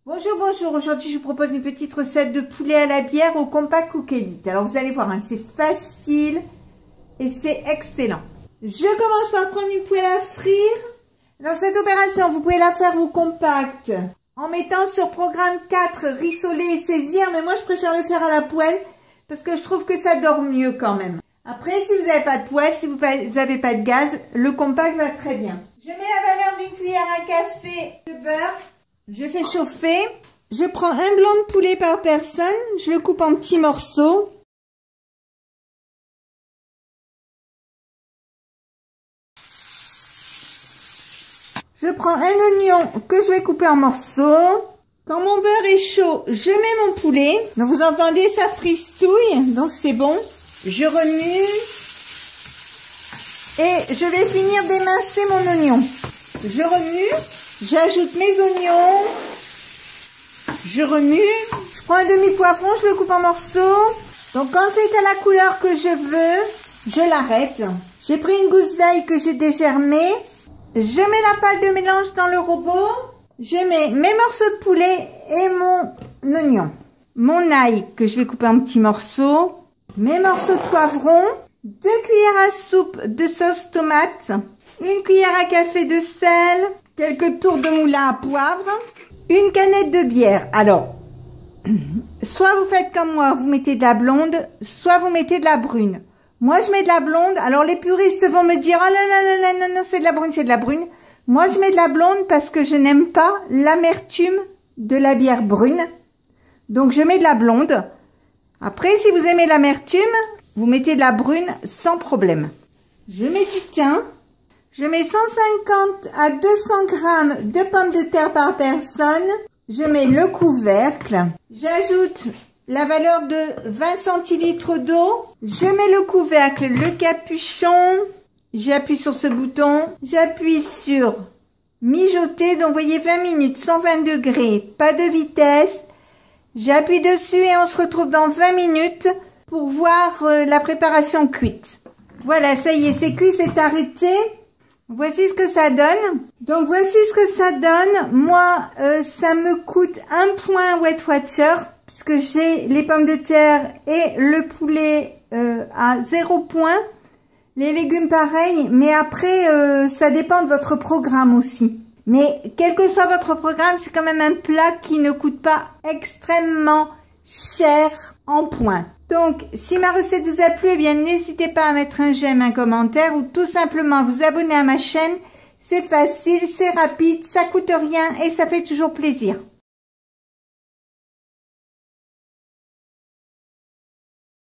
Bonjour, bonjour. Aujourd'hui, je vous propose une petite recette de poulet à la bière au Compact Cook Elite. Alors, vous allez voir, hein, c'est facile et c'est excellent. Je commence par prendre une poêle à frire. Alors, cette opération, vous pouvez la faire au compact en mettant sur programme 4 rissoler et saisir. Mais moi, je préfère le faire à la poêle parce que je trouve que ça dort mieux quand même. Après, si vous n'avez pas de poêle, si vous n'avez pas de gaz, le compact va très bien. Je mets la valeur d'une cuillère à café de beurre. Je fais chauffer. Je prends un blanc de poulet par personne. Je le coupe en petits morceaux. Je prends un oignon que je vais couper en morceaux. Quand mon beurre est chaud, je mets mon poulet. Donc vous entendez, ça fristouille. Donc c'est bon. Je remue. Et je vais finir d'émincer mon oignon. Je remue. J'ajoute mes oignons, je remue, je prends un demi-poivron, je le coupe en morceaux. Donc quand c'est à la couleur que je veux, je l'arrête. J'ai pris une gousse d'ail que j'ai dégermée. Je mets la pâte de mélange dans le robot. Je mets mes morceaux de poulet et mon oignon. Mon ail que je vais couper en petits morceaux. Mes morceaux de poivron. 2 cuillères à soupe de sauce tomate. 1 cuillère à café de sel. Quelques tours de moulin à poivre, une canette de bière. Alors, soit vous faites comme moi, vous mettez de la blonde, soit vous mettez de la brune. Moi, je mets de la blonde. Alors, les puristes vont me dire, oh là là là là, non, non, c'est de la brune, c'est de la brune. Moi, je mets de la blonde parce que je n'aime pas l'amertume de la bière brune. Donc, je mets de la blonde. Après, si vous aimez l'amertume, vous mettez de la brune sans problème. Je mets du thym. Je mets 150 à 200 grammes de pommes de terre par personne. Je mets le couvercle. J'ajoute la valeur de 20 centilitres d'eau. Je mets le couvercle, le capuchon. J'appuie sur ce bouton. J'appuie sur mijoter. Donc, vous voyez 20 minutes, 120 degrés, pas de vitesse. J'appuie dessus et on se retrouve dans 20 minutes pour voir la préparation cuite. Voilà, ça y est, c'est cuit, c'est arrêté. Voici ce que ça donne. Donc voici ce que ça donne. Moi, ça me coûte 1 point Weight Watcher puisque j'ai les pommes de terre et le poulet à 0 point. Les légumes pareil, mais après ça dépend de votre programme aussi. Mais quel que soit votre programme, c'est quand même un plat qui ne coûte pas extrêmement cher en points. Donc, si ma recette vous a plu, eh bien, n'hésitez pas à mettre un j'aime, un commentaire ou tout simplement vous abonner à ma chaîne. C'est facile, c'est rapide, ça coûte rien et ça fait toujours plaisir.